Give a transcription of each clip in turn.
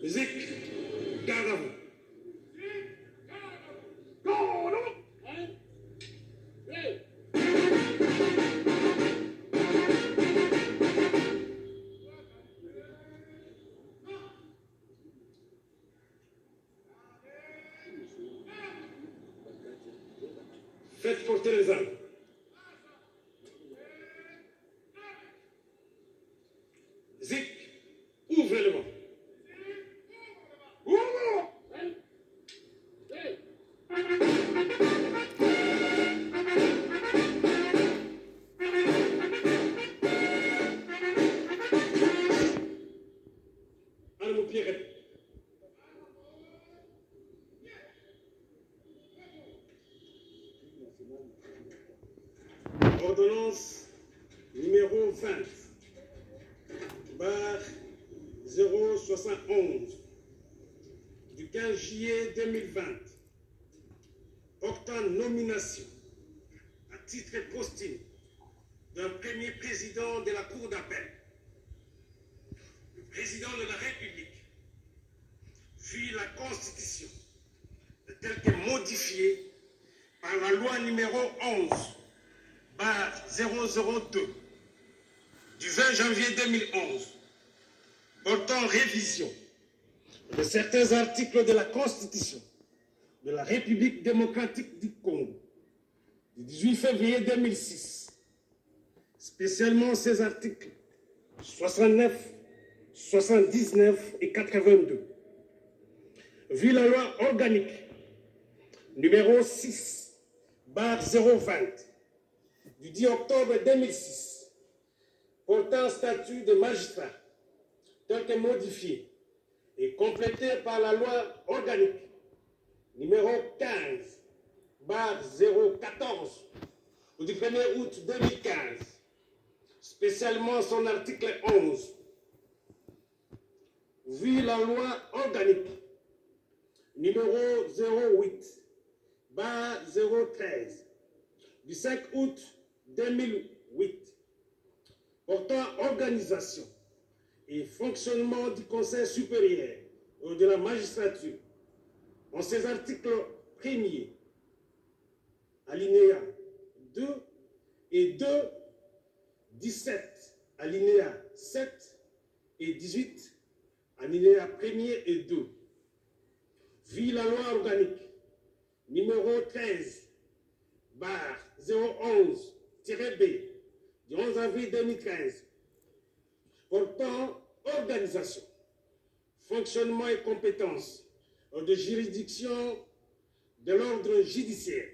Musique, garde à vous. Faites porter les armes. Zik, ouvrez le vent. Allez, Pierrette. Ordonnance numéro 20, barre 071, du 15 juillet 2020, portant nomination à titre posthume d'un premier président de la Cour d'appel. Le président de la République, puis la Constitution, telle que modifiée par la loi numéro 11, barre 002, du 20 janvier 2011, portant révision de certains articles de la Constitution de la République démocratique du Congo, du 18 février 2006, spécialement ces articles 69, 79 et 82. Vu la loi organique numéro 6/020 du 10 octobre 2006 portant statut de magistrat tel que modifié et complété par la loi organique numéro 15/014 du 1er août 2015, spécialement son article 11, vu la loi organique numéro 08/013 du 5 août 2008 portant organisation et fonctionnement du Conseil supérieur de la magistrature, en ses articles 1er, alinéa 2 et 2, 17, alinéa 7 et 18, alinéa 1er et 2, vu la loi organique numéro 13/011-B du 11 avril 2015 portant organisation, fonctionnement et compétences de juridiction de l'ordre judiciaire,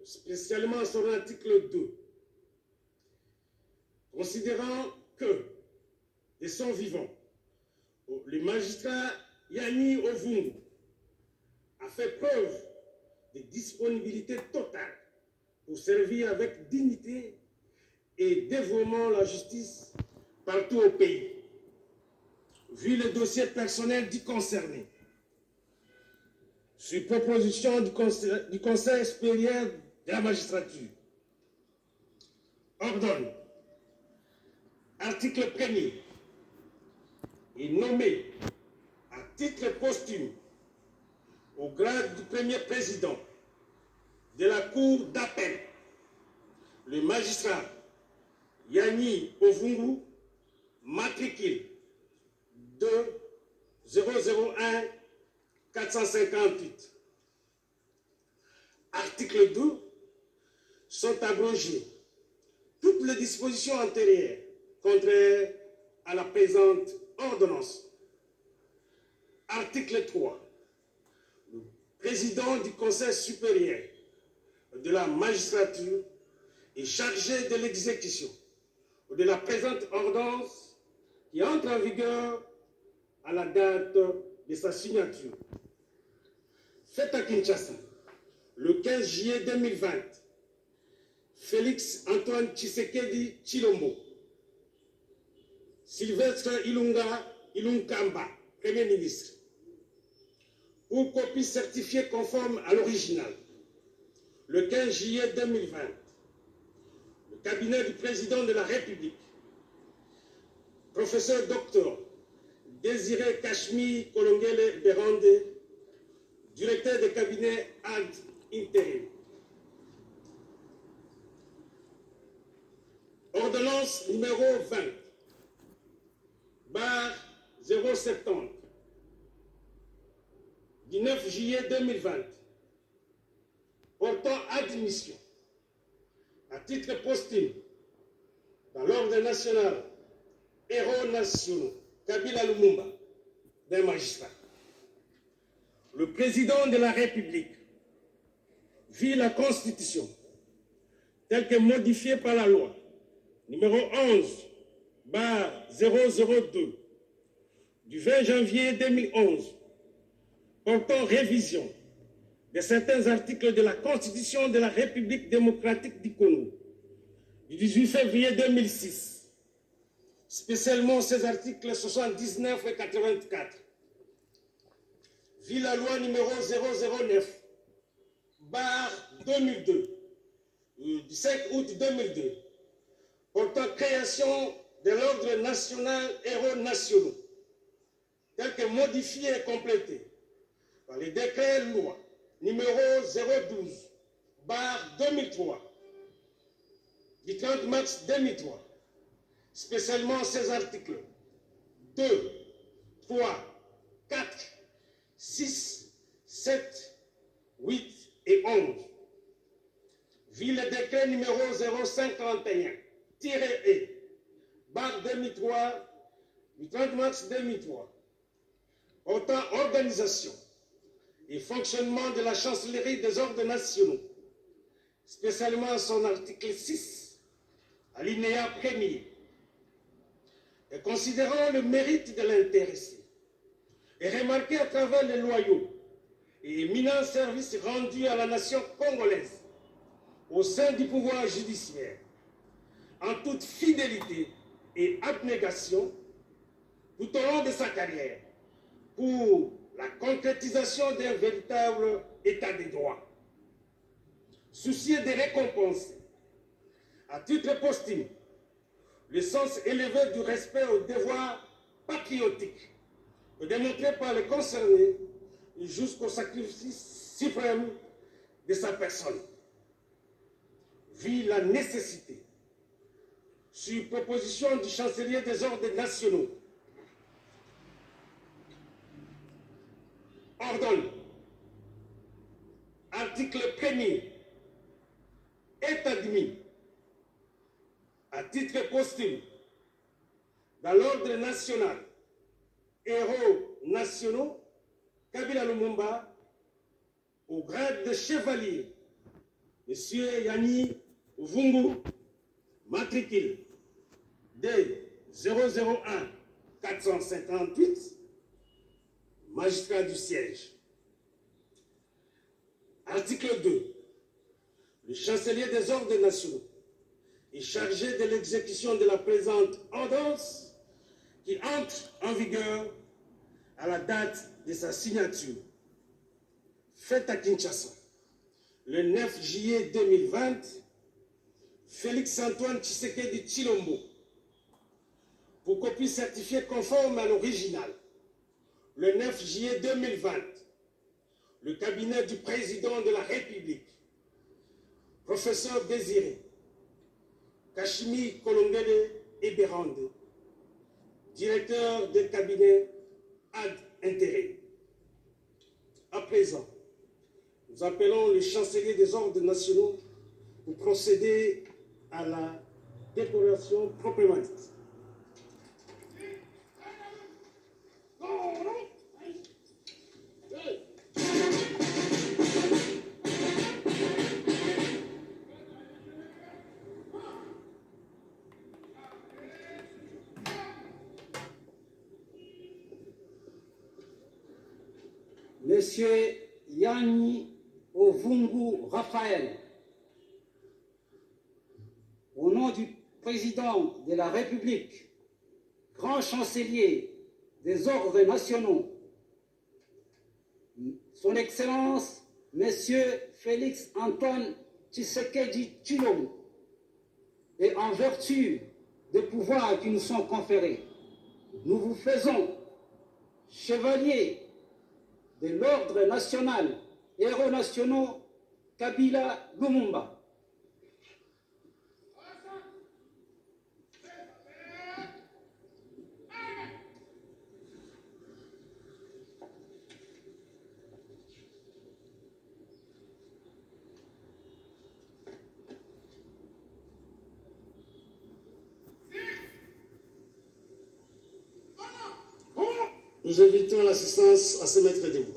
spécialement son article 2, considérant que, de son vivant, le magistrat Yanni Ovungu a fait preuve de disponibilité totale pour servir avec dignité et dévouement la justice partout au pays. Vu le dossier personnel du concerné, sur proposition du Conseil supérieur de la magistrature, ordonne, article 1er, est nommé à titre posthume au grade du premier président de la Cour d'appel le magistrat Yanni Ovungu, matricule 2001 458. Article 2. Sont abrogées toutes les dispositions antérieures contraires à la présente ordonnance. Article 3. Le président du Conseil supérieur de la magistrature est chargé de l'exécution de la présente ordonnance qui entre en vigueur à la date de sa signature. Faite à Kinshasa, le 15 juillet 2020, Félix Antoine Tshisekedi Tshilombo, Sylvestre Ilunkamba, Premier ministre, ou copie certifiée conforme à l'original, le 15 juillet 2020, le cabinet du président de la République, professeur docteur Désiré Kashmi Kolongele Berande, directeur de cabinet ad intérim. Ordonnance numéro 20/070 du 9 juillet 2020 portant admission à titre posthume dans l'ordre national héros nationaux Kabila Lumumba d'un magistrat. Le président de la République vit la Constitution telle que modifiée par la loi numéro 11/002 du 20 janvier 2011 portant révision de certains articles de la Constitution de la République démocratique du Congo du 18 février 2006, spécialement ces articles 79 et 84. Vu la loi numéro 009/2002 du 5 août 2002 portant création de l'ordre national héros nationaux, tel que modifié et complété par les décrets loi numéro 012/2003 du 30 mars 2003, spécialement ces articles 2, 3, 4, 6, 7, 8 et 11. Vu le décret numéro 051-E/2003 du 30 mars 2003 portant organisation et fonctionnement de la chancellerie des ordres nationaux, spécialement son article 6, alinéa 1er, et considérant le mérite de l'intéressé, et remarqué à travers les loyaux et éminents services rendus à la nation congolaise au sein du pouvoir judiciaire, en toute fidélité et abnégation tout au long de sa carrière, pour la concrétisation d'un véritable état de droit. Soucieux de récompenser, à titre posthume, le sens élevé du respect au devoir patriotique démontré par les concernés jusqu'au sacrifice suprême de sa personne, vit la nécessité, sur proposition du chancelier des ordres nationaux, ordonne, article 1er, est admis à titre posthume dans l'ordre national, héros nationaux, Kabila Lumumba, au grade de chevalier, M. Yanni Vungu, matricule D001 458, magistrat du siège. Article 2. Le chancelier des ordres nationaux est chargé de l'exécution de la présente ordonnance qui entre en vigueur à la date de sa signature. Faite à Kinshasa, le 9 juillet 2020, Félix Antoine Tshisekedi Tshilombo, pour copie certifiée conforme à l'original, le 9 juillet 2020, le cabinet du président de la République, professeur Désiré Kashimi Kolongele Eberande, directeur de cabinet ad intérim. À présent, nous appelons le chancelier des ordres nationaux pour procéder à la décoration proprement dite. Monsieur Yanni Ovungu Raphaël, au nom du président de la République, grand chancelier des ordres nationaux, son Excellence, Monsieur Félix Antoine Tshisekedi Tshilombo, et en vertu des pouvoirs qui nous sont conférés, nous vous faisons chevalier de l'ordre national, héros nationaux, Kabila Lumumba. Nous invitons l'assistance à se mettre debout.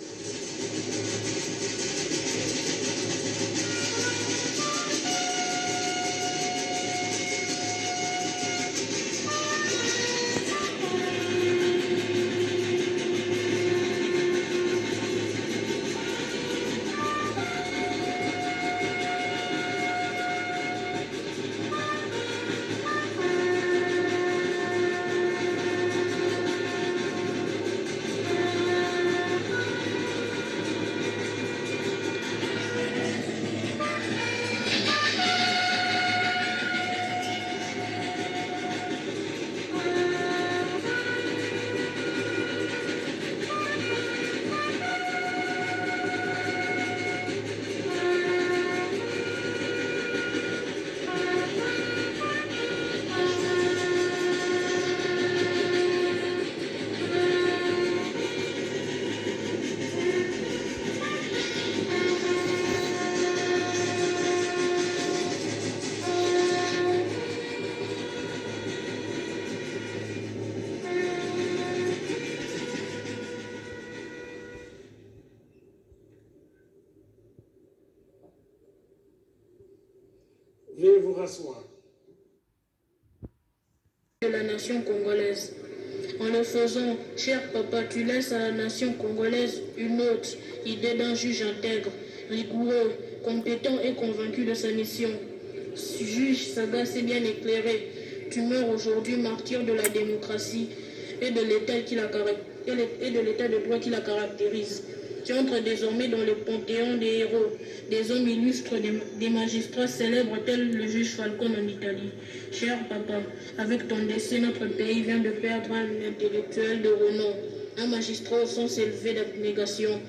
Veuillez vous rasseoir. De la nation congolaise. En le faisant, cher papa, tu laisses à la nation congolaise une autre idée d'un juge intègre, rigoureux, compétent et convaincu de sa mission. Juge sagace et bien éclairé, tu meurs aujourd'hui martyr de la démocratie et de l'état de droit qui la caractérise. Tu entres désormais dans le panthéon des héros, des hommes illustres, des magistrats célèbres tels le juge Falcon en Italie. Cher papa, avec ton décès, notre pays vient de perdre un intellectuel de renom, un magistrat au sens élevé d'abnégation,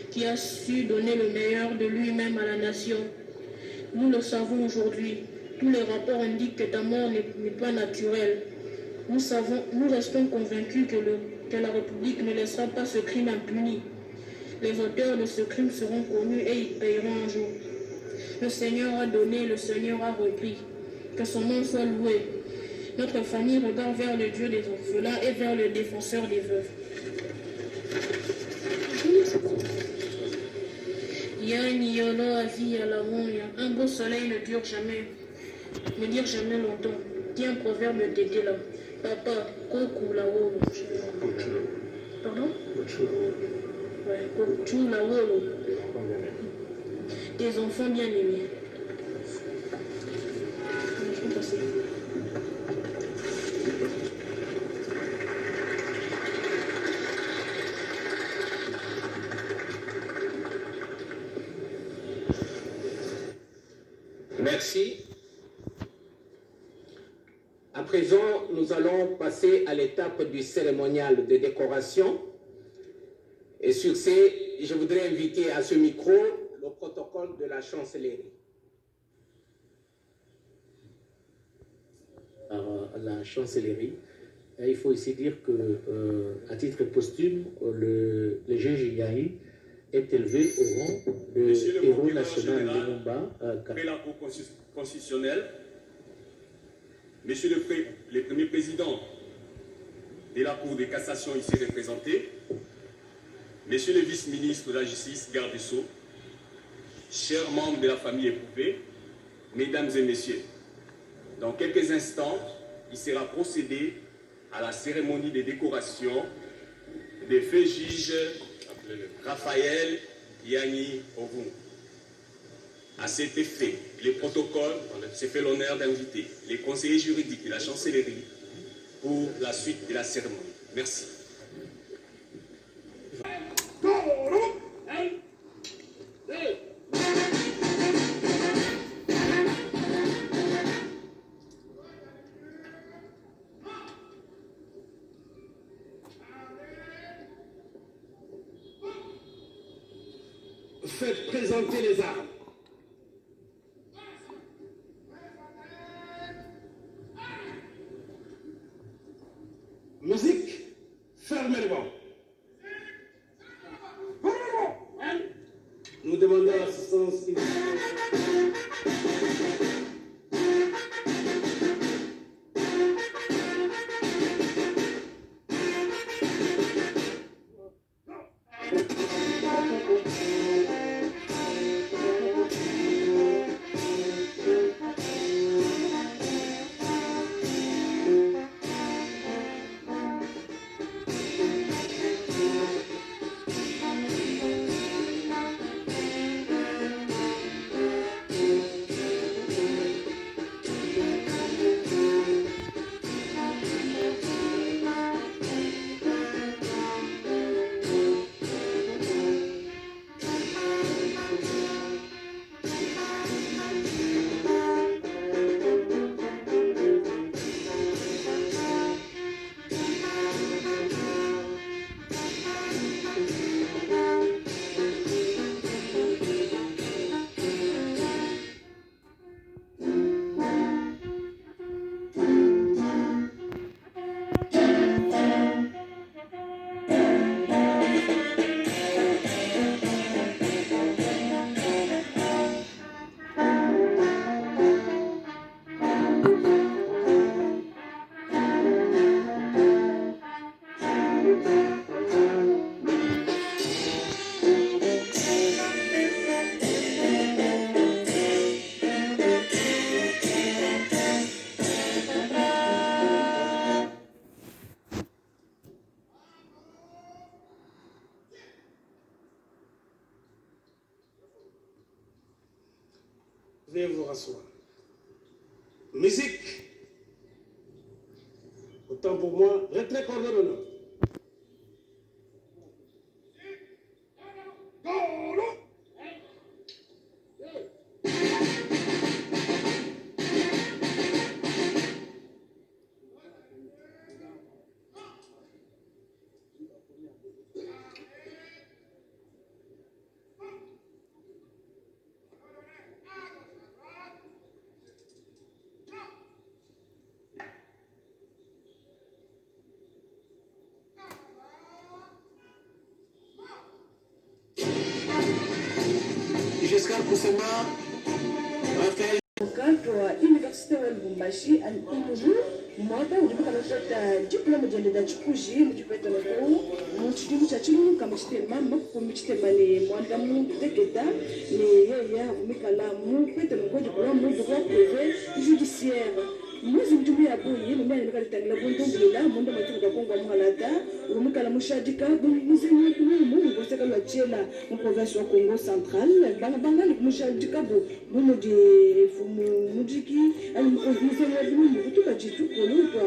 qui a su donner le meilleur de lui-même à la nation. Nous le savons aujourd'hui. Tous les rapports indiquent que ta mort n'est pas naturelle. Nous restons convaincus que la République ne laissera pas ce crime impuni. Les auteurs de ce crime seront connus et ils payeront un jour. Le Seigneur a donné, le Seigneur a repris. Que son nom soit loué. Notre famille regarde vers le Dieu des orphelins et vers le défenseur des veuves. Un beau soleil ne dure jamais longtemps. Dis un proverbe tété là. Papa, koku la wolo. Pardon? Ouais, koku la wolo. Tes enfants bien aimés. Je vais passer. Merci. À présent, nous allons passer à l'étape du cérémonial de décoration. Et sur ce, je voudrais inviter à ce micro le protocole de la chancellerie. À la chancellerie, il faut ici dire que, à titre posthume, le juge Yahi est élevé au rang de héros national de Lumumba. Après la Cour constitutionnelle, Monsieur le Premier Président de la Cour de cassation ici représenté, Monsieur le Vice-ministre de la Justice, garde des Sceaux, chers membres de la famille éprouvée, Mesdames et Messieurs, dans quelques instants, il sera procédé à la cérémonie de décoration des feux juges Raphaël Yanni Ovung. À cet effet, les protocoles se fait l'honneur d'inviter les conseillers juridiques de la chancellerie pour la suite de la cérémonie. Merci. Faites présenter les armes. Musique, fermez les bancs. Nous demandons l'assistance immédiate. Veuillez vous rasseoir. Musique. Autant pour moi, retrait pour l'honneur. Jusqu'à Kousema, Raphaël. Wakati wa University wa Lubumbashi alikuru mwaka ulipaka nashata diploma jenda chikuji mjipeta nako mchidimu cha chulu kama chitema mako mchitema ni mwanda mu teketa ni yeye umikala mu peta nako diploma mu droit privé judiciaire mwezi mjumbe ya boyi mimi alikala tangila bundu bila mwanda matuka kongo mhalata umikala mushadika muzeni mu ngoseka la chela mu province wa Congo central banga ni mushadika bu di mujiki muzeni wa bundu kutoka jitu kolutwa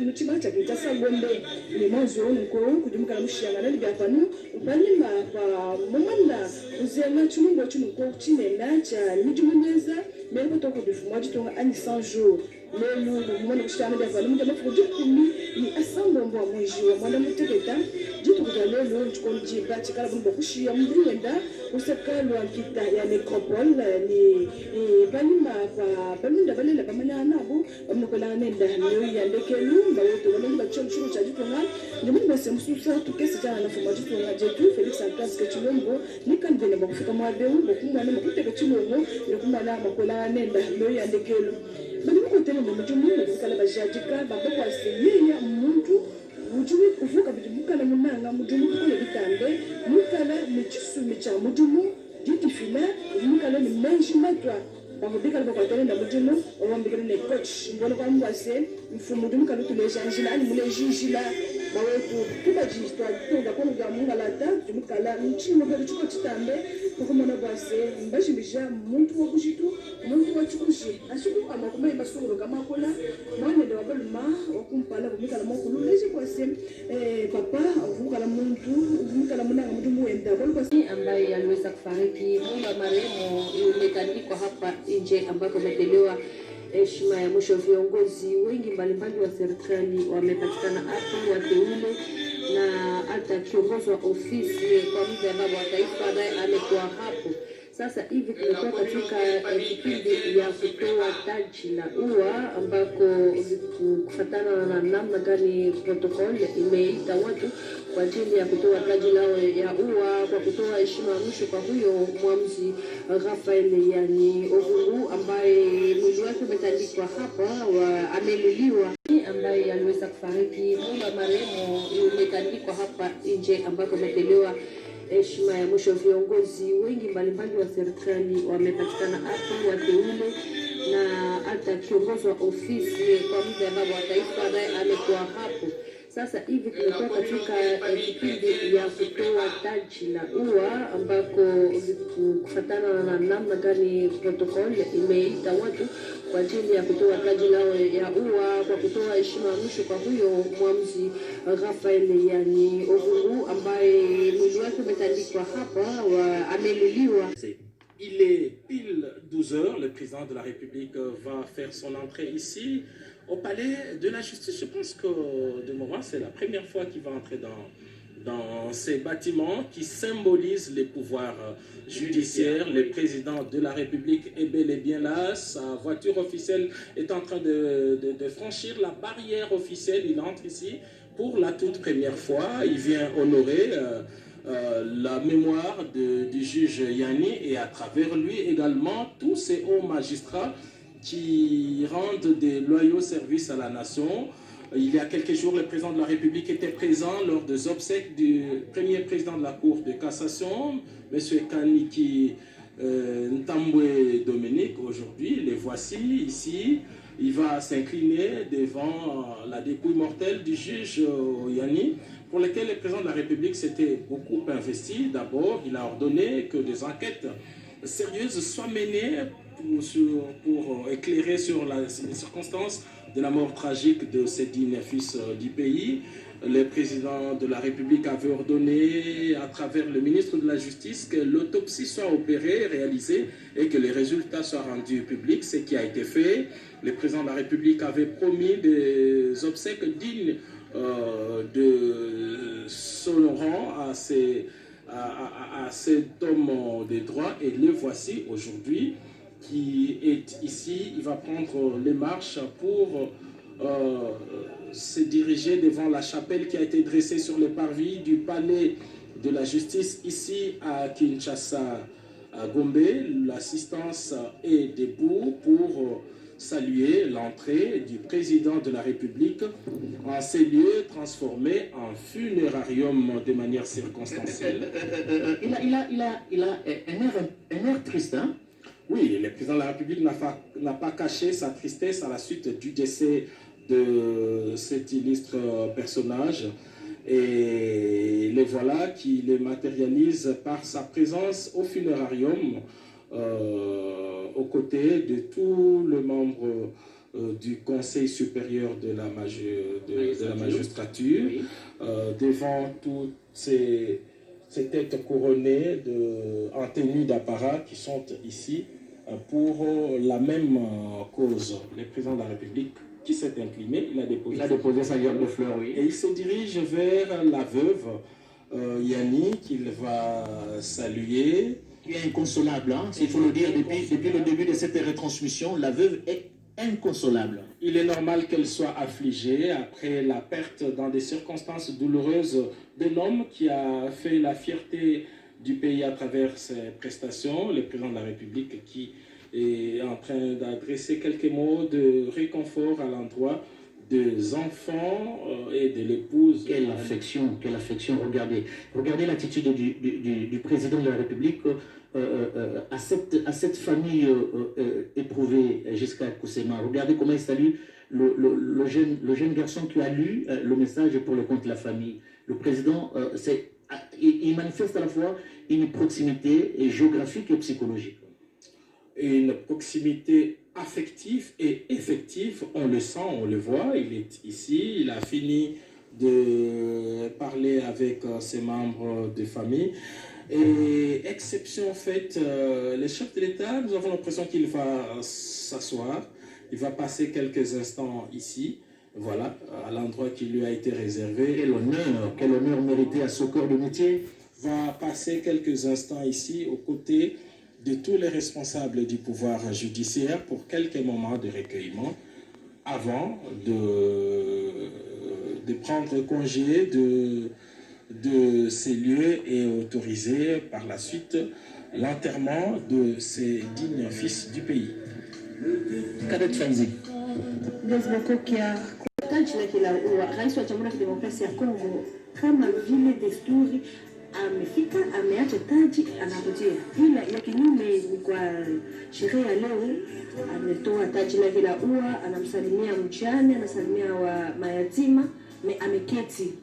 mutima cha kitasa gombe ni mwanzo nko kujumikala mushanga ni byafanu upanyima pa momanda uzema chulungo chunuko chinenda cha nijumuneza mais quand on dit moi tu as 100 jours le nous moi je t'ai amené vers le monde pour dire que ni assemble bon moi je moi dans mon téléta dit que dans le tu connais dit bah tu as bon kushi ya mdinda usaka lo akita ya necropole ni balima pa balunda balela bamanya nabo bamukola nenda niyo ya ndekelu ba wote wale ba chomchuru cha jitonga ni mimi basi msusa tukesi jana na fuma jitonga jetu Felix Antas ke chilombo ni kan vile bakufika mwabewu bokumwa na makuteka chilombo ni kumala makola nenda niyo ya ndekelu bali mukotele mu mujumu bakala bajadika babako asiyenya muntu mujumu kuvuka bijumukala munanga mujumu kule bitambe mukala michisumi cha mujumu diti fina mukala ni management bakubika bakotele na mujumu obambikele ne coach mbona kwa mwase mfumu mujumu kalutu lejanjila ani mule jinjila bawetu tubajistwa tonda kwa mugamu ngalata mukala mchimo kwa chiko chitambe kukumana bwase mbashimisha muntu wakushitu muntu wachukushi ashiku amakume basunguro kama kola mwana de wabaluma wakumpala kumikala mokulu leje kwase papa avukala muntu kumikala munanga mtu muenda kwasi ambaye aliweza kufariki mwili wa marehemu umetandikwa hapa nje ambako umetolewa heshima ya mwisho. Viongozi wengi mbalimbali wa serikali wamepatikana hapa, wateule na hata kiongozi wa ofisi kwa muda baba wa taifa naye amekuwa hapo. Sasa hivi tumekuwa katika kipindi ya kutoa taji la ua ambako kufatana na namna gani protocol imeita watu kwa ajili ya kutoa taji lao ya ua kwa kutoa heshima ya mwisho kwa huyo mwamuzi Raphael yani Ovungu ambaye mwili wake umetandikwa hapa ameluliwa ambaye aliweza kufariki. Mwili wa marehemu umetandikwa hapa nje ambako umetolewa heshima ya mwisho. Viongozi wengi mbalimbali wa serikali wamepatikana hapa, wateule na hata kiongozi wa ofisi kwa muda baba wa taifa naye amekuwa hapo. Sasa hivi tumekuwa katika kipindi ya kutoa taji la ua ambako kufatana na namna gani protocol imeita watu kwa ajili ya kutoa taji lao ya ua kwa kutoa heshima ya mwisho kwa huyo mwamuzi Raphael yani Ovungu ambaye mwili wake umetandikwa hapa ameluliwa. Il est pile 12 heures, le président de la République va faire son entrée ici au palais de la justice. Je pense que de moment, c'est la première fois qu'il va entrer dans ces bâtiments qui symbolisent les pouvoirs judiciaires. Le président de la République est bel et bien là. Sa voiture officielle est en train de franchir la barrière officielle. Il entre ici pour la toute première fois. Il vient honorer la mémoire du juge Yani et à travers lui également tous ces hauts magistrats qui rendent des loyaux services à la nation. Il y a quelques jours, le président de la République était présent lors des obsèques du premier président de la Cour de cassation, M. Kaniki Ntambwe Dominique. Aujourd'hui, les voici ici. Il va s'incliner devant la dépouille mortelle du juge Yani, pour lequel le président de la République s'était beaucoup investi. D'abord, il a ordonné que des enquêtes sérieuses soient menées pour éclairer sur les circonstances de la mort tragique de ces dignes fils du pays. Le président de la République avait ordonné, à travers le ministre de la Justice, que l'autopsie soit opérée, réalisée et que les résultats soient rendus publics, ce qui a été fait. Le président de la République avait promis des obsèques dignes de son rang à cet homme des droits, et le voici aujourd'hui qui est ici. Il va prendre les marches pour se diriger devant la chapelle qui a été dressée sur le parvis du palais de la justice ici à Kinshasa, à Gombe. L'assistance est debout pour saluer l'entrée du président de la République en ces lieux transformés en funérarium de manière circonstancielle. Il a un air triste, hein? Oui, le président de la République n'a pas caché sa tristesse à la suite du décès de cet illustre personnage. Et le voilà qui le matérialise par sa présence au funérarium, aux côtés de tous les membres du Conseil supérieur de la magistrature, devant toutes ces têtes couronnées en tenue d'apparat qui sont ici pour la même cause. Le président de la République qui s'est incliné, il a déposé sa gerbe de fleurs, oui. Et il se dirige vers la veuve Yanni, qu'il va saluer. Qui est inconsolable, hein? Il faut le dire, depuis le début de cette retransmission, la veuve est inconsolable. Il est normal qu'elle soit affligée après la perte dans des circonstances douloureuses d'un homme qui a fait la fierté du pays à travers ses prestations, le président de la République qui est en train d'adresser quelques mots de réconfort à l'endroit des enfants et de l'épouse. Quelle affection, regardez l'attitude du président de la République à cette famille éprouvée jusqu'à Koussema. Regardez comment il salue le jeune garçon qui a lu le message pour le compte de la famille. Le président, il manifeste à la fois une proximité géographique et psychologique. Une proximité affective et effective, on le sent, on le voit, il est ici, il a fini de parler avec ses membres de famille. Et exception faite, le chef de l'État, nous avons l'impression qu'il va s'asseoir, il va passer quelques instants ici, voilà, à l'endroit qui lui a été réservé. Quel honneur mérité à ce corps de métier. Va passer quelques instants ici aux côtés de tous les responsables du pouvoir judiciaire pour quelques moments de recueillement avant de prendre congé de ces lieux et autoriser par la suite l'enterrement de ces dignes fils du pays. Cadet Fanzi. Rais wa Jamhuri ya Kidemokrasia ya Kongo kama vile desturi amefika, ameacha taji, anangojea. Ila ya kinyume ni kwa sherehe ya leo, ametoa taji lake la ua, anamsalimia mjane, anasalimia wa mayatima, ameketi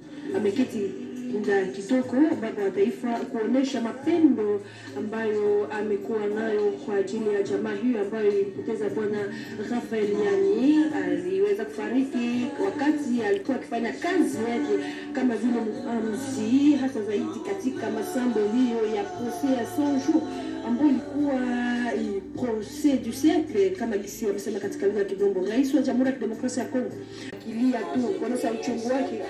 muda kidogo, baba wa taifa, kuonesha mapendo ambayo amekuwa nayo kwa ajili ya jamaa hiyo ambayo ilipoteza bwana Raphael Yani. Aliweza kufariki wakati alikuwa akifanya kazi yake kama vile mhamsi, hasa zaidi katika masambo hiyo ya procès ya 100 jours ambayo ilikuwa procès du siècle kama jinsi wamesema katika lugha ya Kigombo. Rais wa Jamhuri ya Kidemokrasia ya Kongo akilia tu kuonesha uchungu wake,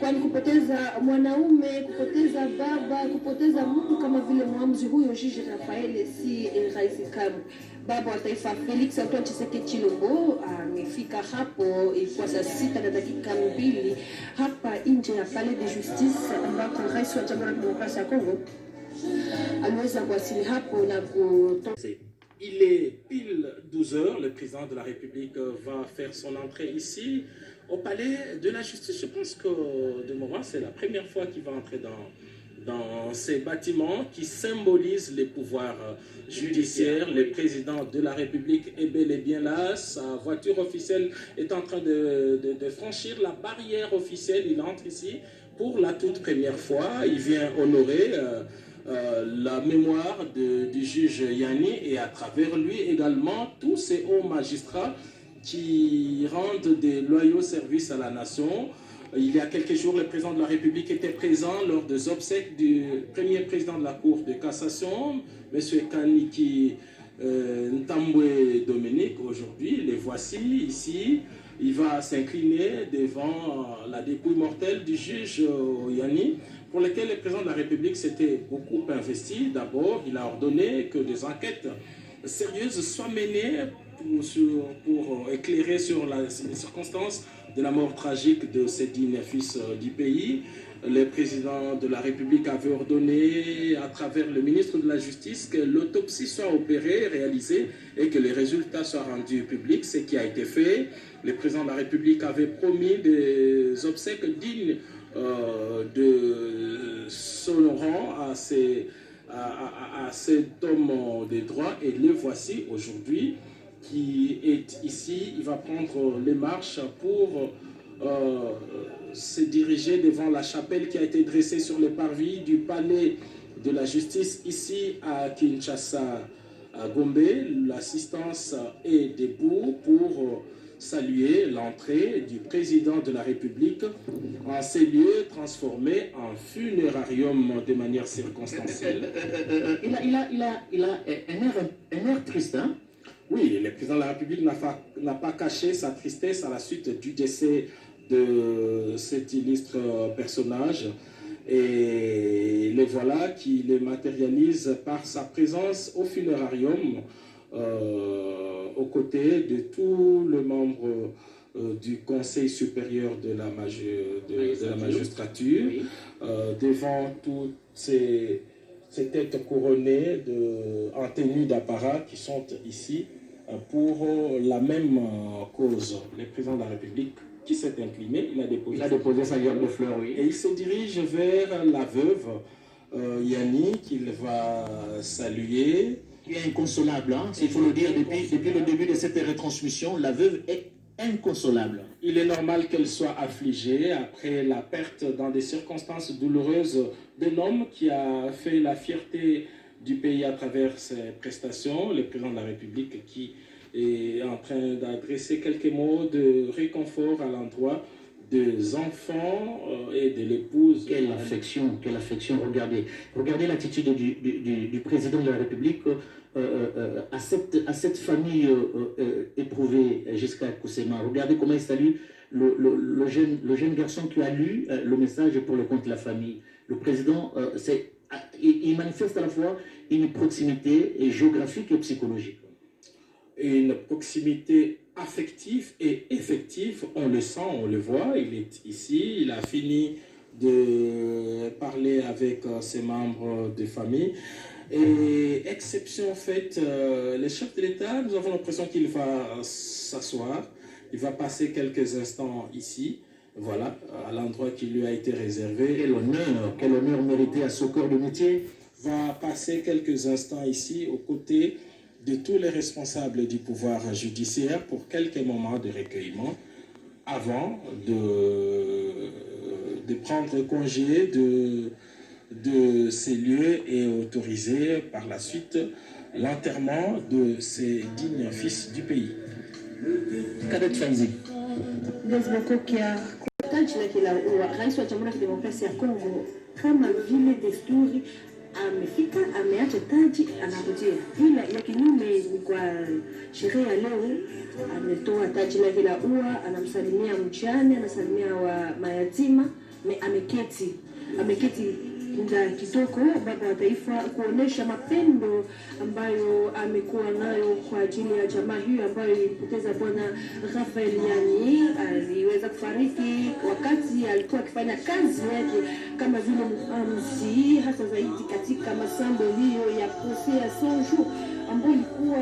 kwani kupoteza mwanaume, kupoteza baba, kupoteza mtu kama vile mwamuzi huyo Jiji Raphael si rahisi kamwe. Baba wa taifa Felix Antoine Tshisekedi Tshilombo amefika hapo, ilikuwa saa 6:02 hapa nje ya Palais de Justice, ambako rais wa Jamhuri ya Kidemokrasia ya Kongo aliweza kuwasili hapo na kutoka. Il est pile 12 heures, le président de la République va faire son entrée ici, au palais de la justice. Je pense que de moment, c'est la première fois qu'il va entrer dans ces bâtiments qui symbolisent les pouvoirs judiciaires. Le président de la République est bel et bien là. Sa voiture officielle est en train de franchir la barrière officielle. Il entre ici pour la toute première fois. Il vient honorer la mémoire du juge Yanni et à travers lui également tous ces hauts magistrats qui rendent des loyaux services à la nation. Il y a quelques jours, le président de la République était présent lors des obsèques du premier président de la Cour de cassation, M. Kaniki Ntambwe Dominique. Aujourd'hui, les voici ici. Il va s'incliner devant la dépouille mortelle du juge Yanni, pour lequel le président de la République s'était beaucoup investi. D'abord, il a ordonné que des enquêtes sérieuses soient menées pour éclairer sur les circonstances de la mort tragique de ce digne fils du pays. Le président de la République avait ordonné, à travers le ministre de la Justice, que l'autopsie soit opérée, réalisée, et que les résultats soient rendus publics, ce qui a été fait. Le président de la République avait promis des obsèques dignes de son rang à cet homme des droits, et le voici aujourd'hui qui est ici. Il va prendre les marches pour se diriger devant la chapelle qui a été dressée sur le parvis du palais de la justice ici à Kinshasa, à Gombe. L'assistance est debout pour saluer l'entrée du président de la République en ces lieux transformés en funérarium de manière circonstancielle. Il a un air triste, hein? Oui, le président de la République n'a pas caché sa tristesse à la suite du décès de cet illustre personnage. Et le voilà qui le matérialise par sa présence au funérarium aux côtés de tous les membres du Conseil supérieur de la magistrature, devant toutes ces têtes couronnées en tenue d'apparat qui sont ici pour la même cause. Le président de la République qui s'est incliné, il a déposé sa gerbe de fleurs, oui. Et il se dirige vers la veuve Yanni, qu'il va saluer. Qui est inconsolable, hein? Il faut le dire, depuis le début de cette retransmission, la veuve est inconsolable. Il est normal qu'elle soit affligée après la perte dans des circonstances douloureuses d'un homme qui a fait la fierté du pays à travers ses prestations. Le président de la République qui est en train d'adresser quelques mots de réconfort à l'endroit des enfants et de l'épouse. Quelle affection. Regardez l'attitude du président de la République à cette famille éprouvée jusqu'à Kusema. Regardez comment il salue le jeune garçon qui a lu le message pour le compte de la famille. Le président, il manifeste à la fois une proximité géographique et psychologique. Et une proximité affective et effective, on le sent, on le voit, il est ici, il a fini de parler avec ses membres de famille. Et exception faite, le chef de l'État, nous avons l'impression qu'il va s'asseoir, il va passer quelques instants ici, voilà, à l'endroit qui lui a été réservé. Quel honneur mérité à ce corps de métier. Va passer quelques instants ici aux côtés de tous les responsables du pouvoir judiciaire pour quelques moments de recueillement avant de prendre congé de ces lieux et autoriser par la suite l'enterrement de ces dignes fils du pays. Cadet Fanzi. Taji lake la rais wa Jamhuri ya Kidemokrasia ya Kongo, kama vile desturi, amefika ameacha taji anarejea, ila ya kinyume ni kwa sherehe ya leo. Ametoa taji lake la ua, anamsalimia mjane, anasalimia wa mayatima, ameketi muda kitoko baba wa taifa, kuonesha mapendo ambayo amekuwa nayo kwa ajili ya jamaa hiyo ambayo ilipoteza bwana Raphael Yanni. Aliweza kufariki wakati alikuwa akifanya kazi yake kama vile mwamuzi, hasa zaidi katika masambo hiyo ya procès ya 100 jours ambayo ilikuwa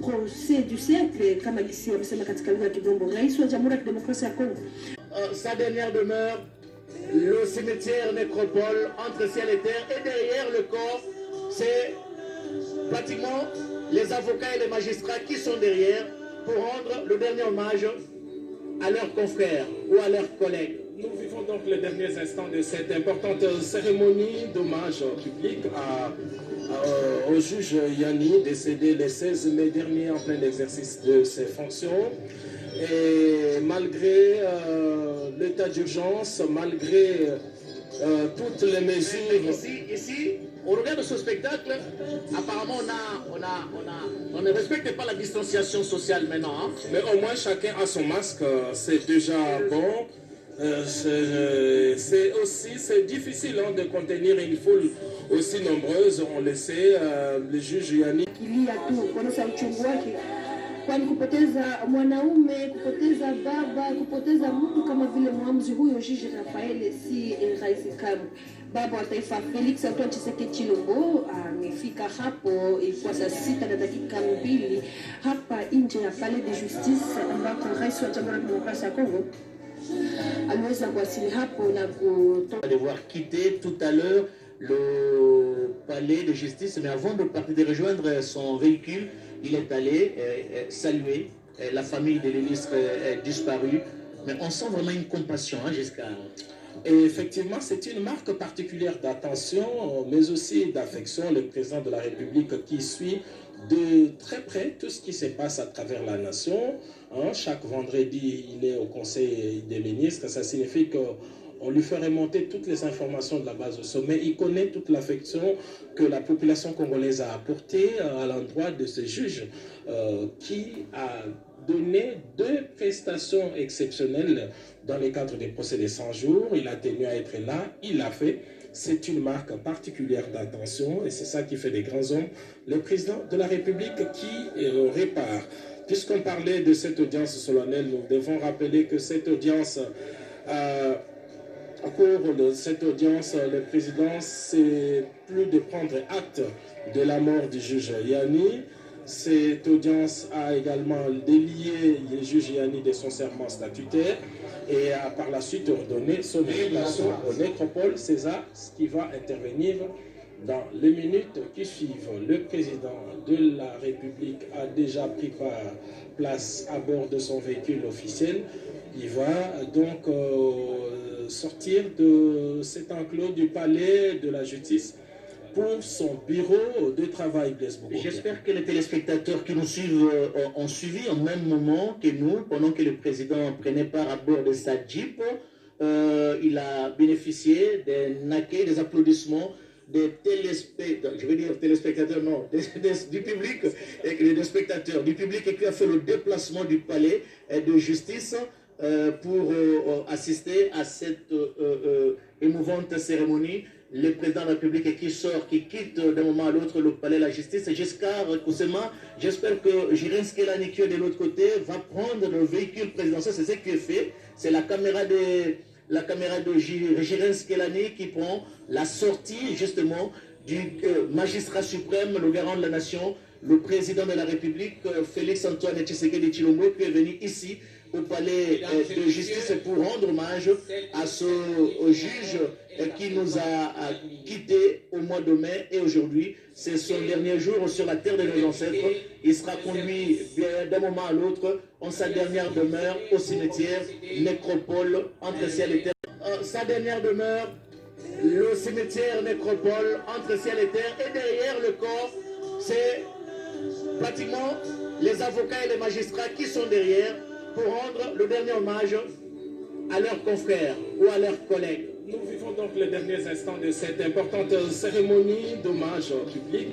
procès du siècle kama gisi wamesema katika lugha ya Kidongo. Rais wa Jamhuri ya Kidemokrasia ya Kongo, sa dernière demeure, le cimetière nécropole entre ciel et terre, et derrière le corps, c'est pratiquement les avocats et les magistrats qui sont derrière pour rendre le dernier hommage à leurs confrères ou à leurs collègues. Nous vivons donc les derniers instants de cette importante cérémonie d'hommage public au juge Yanni, décédé le 16 mai dernier en plein exercice de ses fonctions. Et malgré l'état d'urgence, malgré toutes les mesures... Ici, au regard de ce spectacle, apparemment on ne respecte pas la distanciation sociale maintenant. Hein. Mais au moins chacun a son masque, c'est déjà bon. C'est difficile de contenir une foule aussi nombreuse, on le sait, le juge Yanni. Kilia tu kuonesha uchungu wake, kwani kupoteza mwanaume, kupoteza baba, kupoteza mtu kama vile mwamuzi huyo Jiji Rafael si rahisi kamwe. Baba wa taifa Felix Antoine Tshisekedi Tshilombo amefika hapo ilikuwa saa 6:02 hapa nje ya Palais de Justice ambako rais wa Jamhuri ya Kidemokrasia ya Kongo aliweza kuwasili hapo na On va devoir quitter tout à l'heure le palais de justice, mais avant de partir de rejoindre son véhicule, il est allé saluer la famille de l'illustre disparu. Mais on sent vraiment une compassion jusqu'à... Et effectivement, c'est une marque particulière d'attention, mais aussi d'affection. Le président de la République qui suit de très près tout ce qui se passe à travers la nation. Chaque vendredi, il est au Conseil des ministres. Ça signifie qu'on lui fait remonter toutes les informations de la base au sommet. Il connaît toute l'affection que la population congolaise a apportée à l'endroit de ce juge qui a donné 2 prestations exceptionnelles dans le cadre des procès des 100 jours. Il a tenu à être là, il l'a fait. C'est une marque particulière d'attention et c'est ça qui fait des grands hommes. Le président de la République qui répare. Puisqu'on parlait de cette audience solennelle, nous devons rappeler que cette audience, au cours de cette audience, le président s'est plus de prendre acte de la mort du juge Yanni. Cette audience a également délié le juge Yanni de son serment statutaire et a par la suite ordonné son élimination au nécropole César, ce qui va intervenir dans les minutes qui suivent. Le président de la République a déjà pris place à bord de son véhicule officiel. Il va donc sortir de cet enclos du palais de la justice pour son bureau de travail. J'espère que les téléspectateurs qui nous suivent ont suivi au même moment que nous, pendant que le président prenait part à bord de sa Jeep. Il a bénéficié d'un accueil, des applaudissements des téléspectateurs, je veux dire téléspectateurs, non, du public, et des spectateurs du public qui a fait le déplacement du palais de justice pour assister à cette émouvante cérémonie. Le président de la République qui sort, qui quitte d'un moment à l'autre le palais de la justice. Giscard Koussema, j'espère que Jiren Skelani qui est de l'autre côté va prendre le véhicule présidentiel. C'est ce qui est fait. C'est la caméra de Jiren Skelani qui prend la sortie justement du magistrat suprême, le garant de la nation, le président de la République, Félix Antoine Tshisekedi Tshilombo, qui est venu ici au palais de justice pour rendre hommage à ce juge qui nous a quittés au mois de mai et aujourd'hui, c'est son dernier jour sur la terre de nos ancêtres. Il sera conduit d'un moment à l'autre en sa dernière demeure au cimetière Nécropole entre ciel et terre. Sa dernière demeure, le cimetière Nécropole entre ciel et terre, et derrière le corps, c'est pratiquement les avocats et les magistrats qui sont derrière pour rendre le dernier hommage à leurs confrères ou à leurs collègues. Nous vivons donc les derniers instants de cette importante cérémonie d'hommage public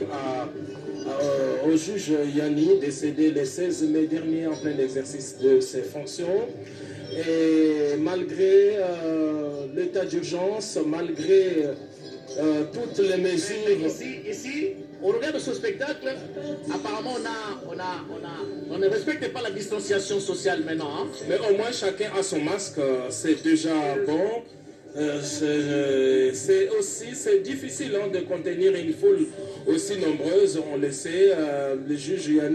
au juge Yanni, décédé le 16 mai dernier en plein exercice de ses fonctions. Et malgré l'état d'urgence, malgré toutes les mesures... Ici, au regard de ce spectacle, apparemment on ne respecte pas la distanciation sociale maintenant. Hein. Mais au moins chacun a son masque, c'est déjà bon. C'est difficile de contenir une foule aussi nombreuse, on le sait. Le juge Yanni